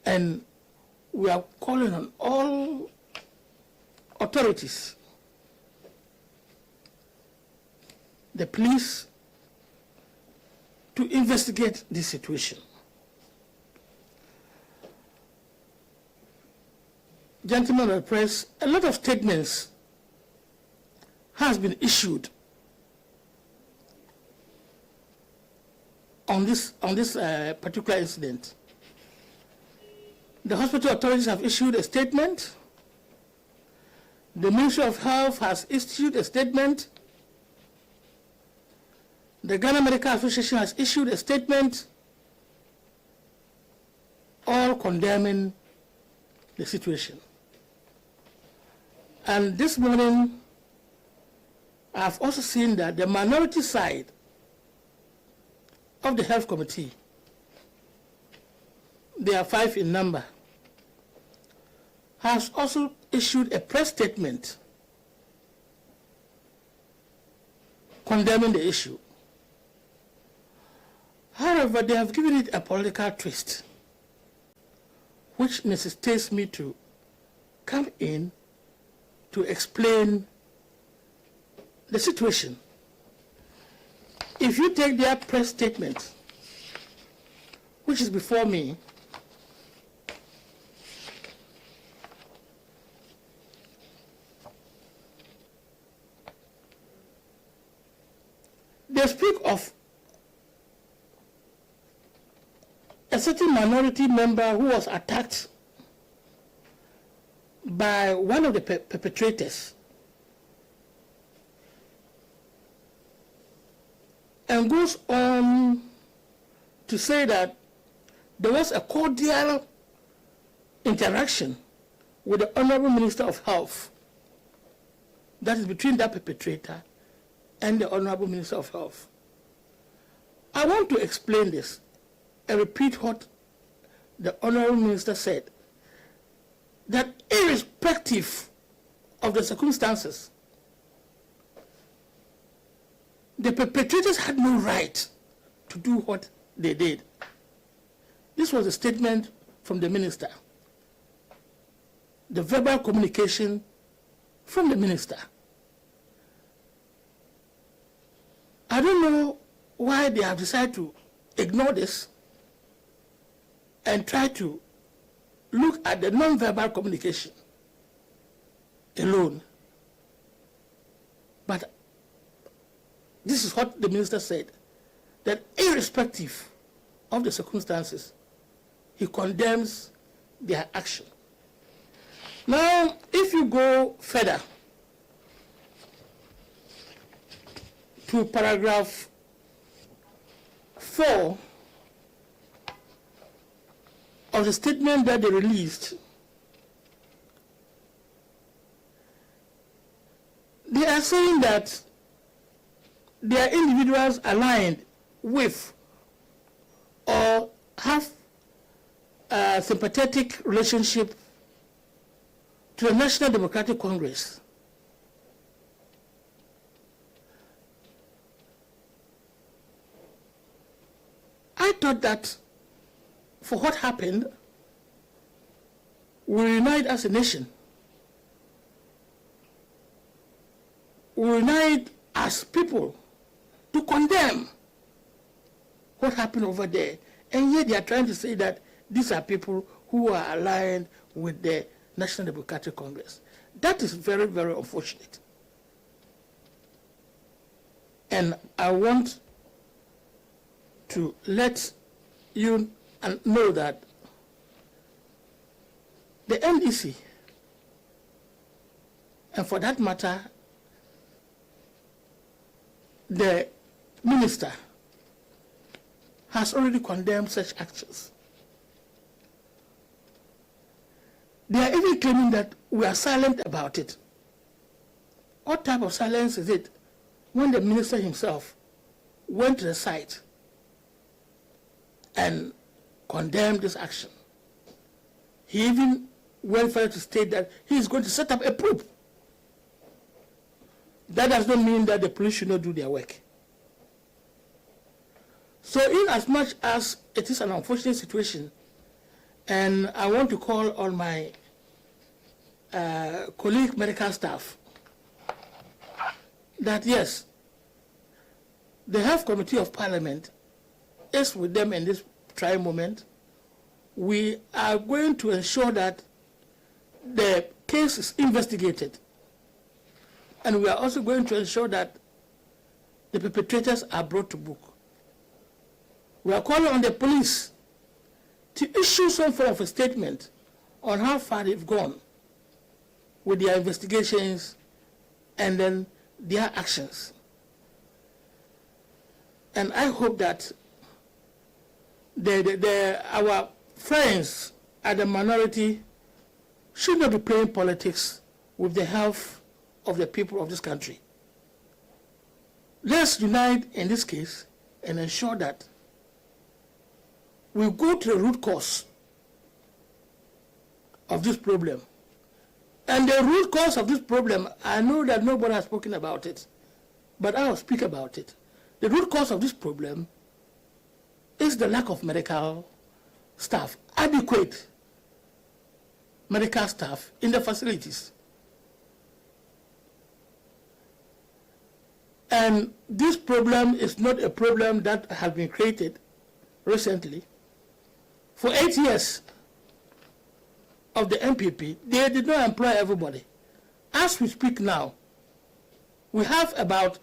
And we are calling on all authorities, the police, to investigate this situation. Gentlemen of the press, a lot of statements has been issued on this particular incident. The hospital authorities have issued a statement. The Ministry of Health has issued a statement. The Ghana Medical Association has issued a statement, all condemning the situation. And this morning, I've also seen that the minority side of the Health Committee, they are 5 in number, has also issued a press statement condemning the issue. However, they have given it a political twist, which necessitates me to come in to explain the situation. If you take their press statement, which is before me, they speak of a certain minority member who was attacked by one of the perpetrators, and goes on to say that there was a cordial interaction with the Honorable Minister of Health, that is between that perpetrator and the Honorable Minister of Health. I want to explain this and repeat what the Honorable Minister said, that irrespective of the circumstances, the perpetrators had no right to do what they did. This was a statement from the minister, the verbal communication from the minister. I don't know why they have decided to ignore this and try to look at the non-verbal communication alone. But this is what the minister said, that irrespective of the circumstances, he condemns their action. Now, if you go further to paragraph 4 of the statement that they released, they are saying that they are individuals aligned with or have a sympathetic relationship to the National Democratic Congress. I thought that for what happened, we unite as a nation. We unite as people to condemn what happened over there. And yet they are trying to say that these are people who are aligned with the National Democratic Congress. That is very, very unfortunate. And I want to let you know that the NDC, and for that matter, the minister, has already condemned such actions. They are even claiming that we are silent about it. What type of silence is it when the minister himself went to the site and condemned this action? He even went further to state that he is going to set up a probe. That does not mean that the police should not do their work. So in as much as it is an unfortunate situation, And I want to call on my colleague medical staff that yes, the Health Committee of Parliament is with them in this trying moment. We are going to ensure that the case is investigated. And we are also going to ensure that the perpetrators are brought to book. We are calling on the police to issue some form of a statement on how far they've gone with their investigations and then their actions. And I hope that our friends at the minority should not be playing politics with the health of the people of this country. Let's unite in this case and ensure that we go to the root cause of this problem. And the root cause of this problem, I know that nobody has spoken about it, but I will speak about it. The root cause of this problem is the lack of medical staff, adequate medical staff in the facilities. And this problem is not a problem that has been created recently. For 8 years of the MPP, they did not employ everybody. As we speak now, we have about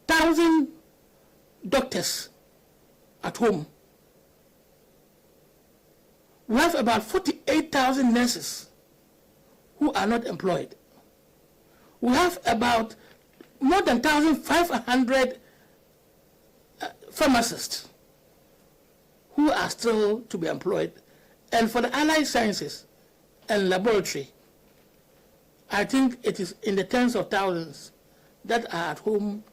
1,000 doctors at home. We have about 48,000 nurses who are not employed. We have about more than 1,500 pharmacists who are still to be employed. And for the allied sciences and laboratory, I think it is in the tens of thousands that are at home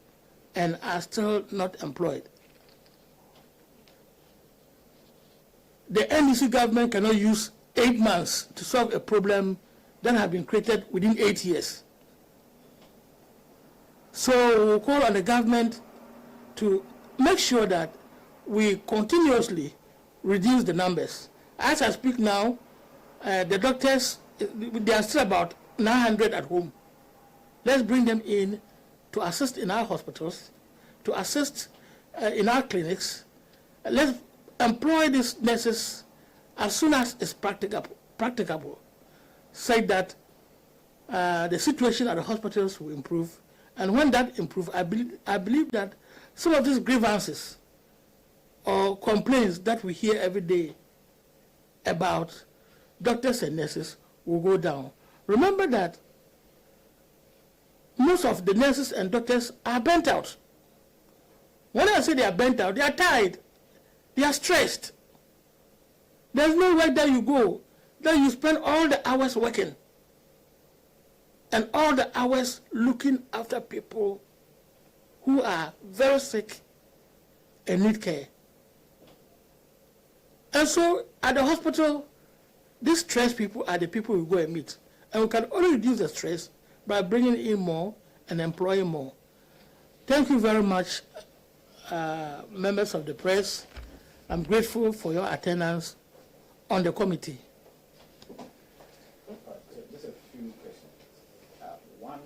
and are still not employed. The NDC government cannot use 8 months to solve a problem that has been created within 8 years. So we'll call on the government to make sure that we continuously reduce the numbers. As I speak now, the doctors, there are still about 900 at home. Let's bring them in to assist in our hospitals, to assist in our clinics. Let's employ these nurses as soon as it's practicable, so that the situation at the hospitals will improve. And when that improves, I believe that some of these grievances or complaints that we hear every day about doctors and nurses will go down. Remember that most of the nurses and doctors are burnt out. When I say they are burnt out, they are tired, they are stressed. There's no way that you go, that you spend all the hours working and all the hours looking after people who are very sick and need care. And so at the hospital, these stressed people are the people we go and meet. And we can only reduce the stress by bringing in more and employing more. Thank you very much, members of the press. I'm grateful for your attendance on the committee. Just a few questions. One,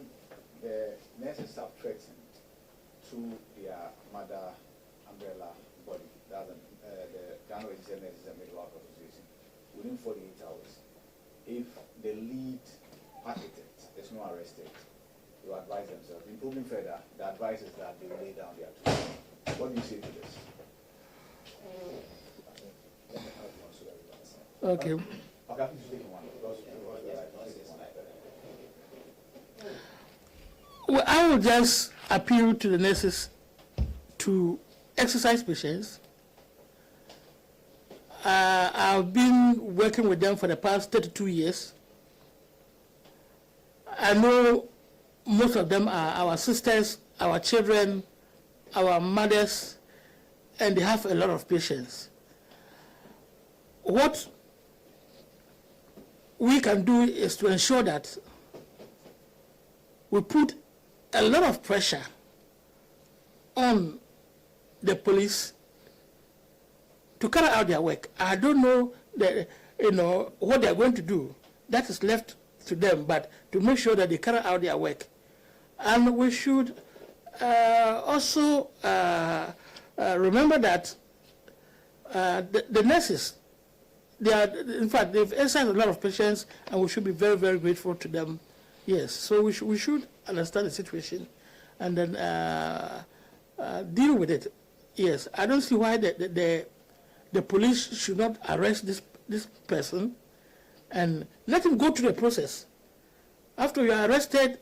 the nurses have threatened to their mother umbrella body, that's the Ghana Registered Nurses and Medical Association, within 48 hours. If the lead architect is not arrested, to advise themselves. Improving further, the advice is that they lay down their tools. What do you say to this? Okay. Okay, I think you take one. Well, I will just appeal to the nurses to exercise patience. I've been working with them for the past 32 years. I know most of them are our sisters, our children, our mothers, and they have a lot of patience. What we can do is to ensure that we put a lot of pressure on the police to carry out their work. I don't know that what they are going to do. That is left to them, but to make sure that they carry out their work. And we should also remember that the nurses, in fact, they've exercised a lot of patience, and we should be very, very grateful to them. Yes, so we should understand the situation and then deal with it. Yes, I don't see why the police should not arrest this person and let him go through the process. After you are arrested,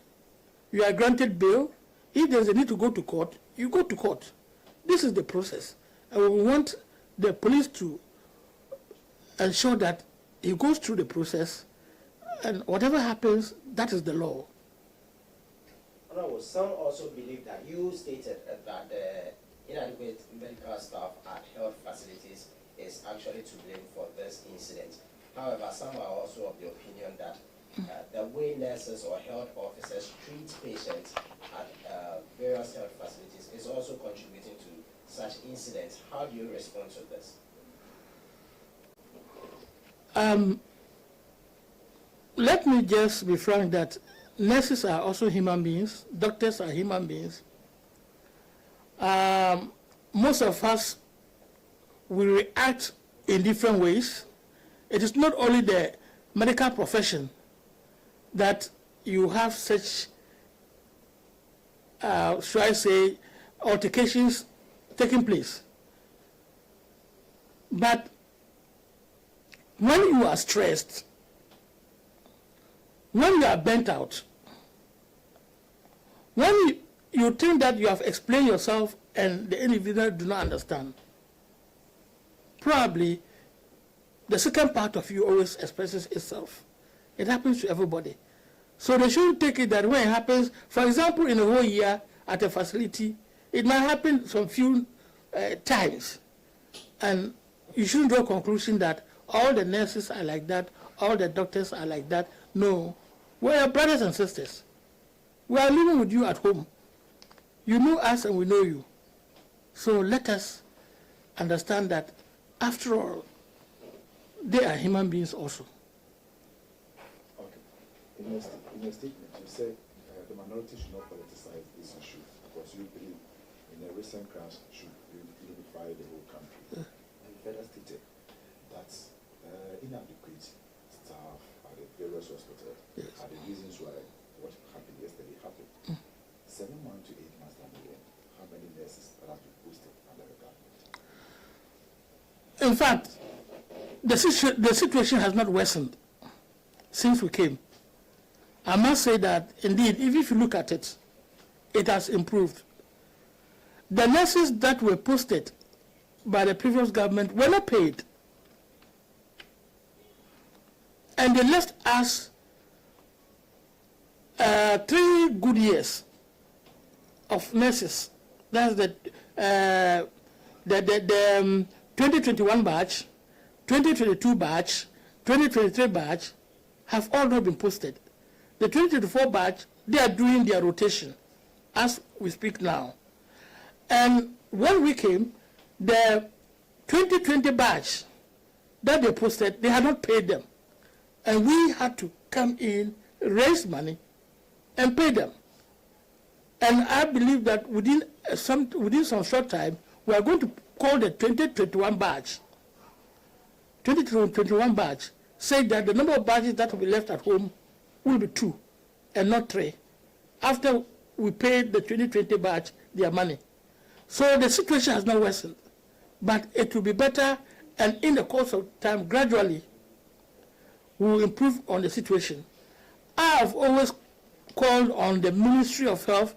you are granted bail. If there's a need to go to court, you go to court. This is the process. And we want the police to ensure that he goes through the process, and whatever happens, that is the law. Honorable, some also believe that you stated that the inadequate medical staff at health facilities is actually to blame for this incident. However, some are also of the opinion that the way nurses or health officers treat patients at various health facilities is also contributing to such incidents. How do you respond to this? Let me just be frank that nurses are also human beings, doctors are human beings. Most of us will react in different ways. It is not only the medical profession that you have such, should I say, altercations taking place. But when you are stressed, when you are burnt out, when you think that you have explained yourself and the individual do not understand, probably the second part of you always expresses itself. It happens to everybody. So they shouldn't take it that when it happens, for example, in a whole year at a facility, it might happen some few times. And you shouldn't draw a conclusion that all the nurses are like that, all the doctors are like that. No. We are brothers and sisters. We are living with you at home. You know us and we know you. So let us understand that, after all, they are human beings also. Okay. In your statement, you said the minority should not politicize this issue because you believe in a recent crash should unify the whole country. And you further stated that inadequate staff at the various hospitals are the reasons why what happened yesterday happened. 7 months to 8 months down the line, how many nurses that have been posted under the government? In fact, the situation has not worsened since we came. I must say that, indeed, if you look at it, it has improved. The nurses that were posted by the previous government were not paid. And they left us 3 good years of nurses. That's the 2021 batch, 2022 batch, 2023 batch have all not been posted. The 2024 batch, they are doing their rotation as we speak now. And when we came, the 2020 batch that they posted, they had not paid them. And we had to come in, raise money, and pay them. And I believe that within some short time, we are going to call the 2021 batch. 2021 batch say that the number of batches that will be left at home will be 2 and not 3 after we paid the 2020 batch their money. So the situation has not worsened, but it will be better, and in the course of time, gradually, we will improve on the situation. I have always called on the Ministry of Health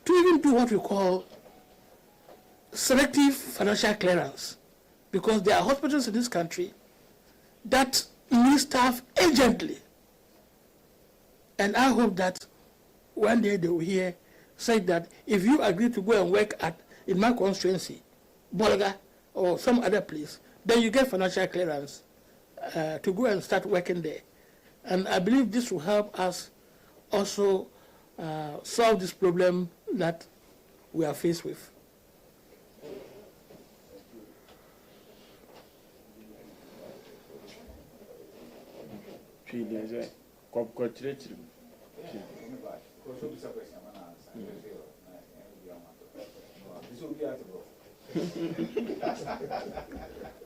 to even do what we call selective financial clearance, because there are hospitals in this country that need staff urgently. And I hope that one day they will hear say that if you agree to go and work in my constituency, Bolga or some other place, then you get financial clearance to go and start working there. And I believe this will help us also solve this problem that we are faced with.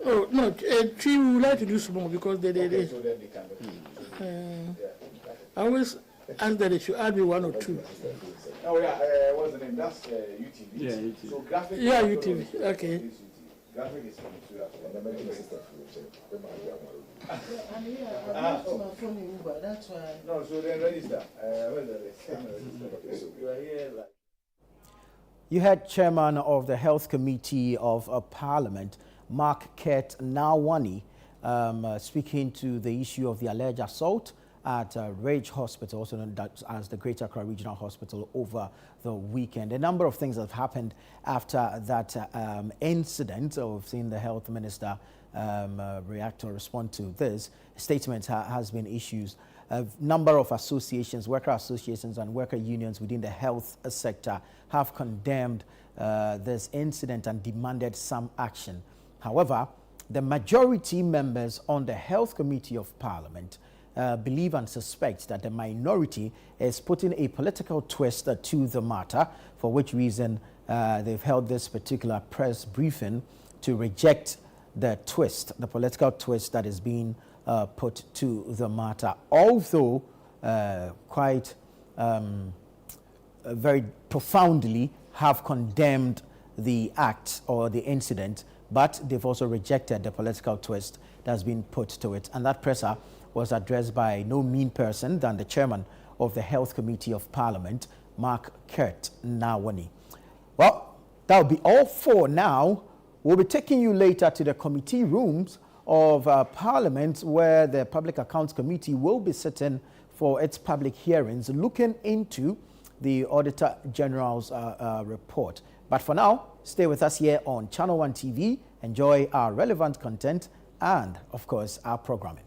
Oh, no, three we would like to do small because So then they can I always ask that they should add me 1 or 2. Oh yeah, what's the name? That's UTV. Yeah, UTV. So graphic. Yeah, UTV. Okay. Graphic is from Suda. That's why. No, so then register. Where's the list? You are here like. You had Chairman of the Health Committee of Parliament, Mark Kurt Nawani, speaking to the issue of the alleged assault at Rage Hospital, also known as the Greater Accra Regional Hospital, over the weekend. A number of things have happened after that incident. We've seen the Health Minister react or respond to this. A statement has been issued. A number of associations, worker associations and worker unions within the health sector have condemned this incident and demanded some action. However, the majority members on the Health Committee of Parliament believe and suspect that the minority is putting a political twist to the matter, for which reason they've held this particular press briefing to reject the twist, the political twist that is being put to the matter. Although quite very profoundly have condemned the act or the incident, but they've also rejected the political twist that's been put to it. And that presser was addressed by no mean person than the chairman of the Health Committee of Parliament, Mark Kurt Nawani. Well, that'll be all for now. We'll be taking you later to the committee rooms of Parliament, where the Public Accounts Committee will be sitting for its public hearings, looking into the Auditor General's report. But for now, stay with us here on Channel 1 TV. Enjoy our relevant content and, of course, our programming.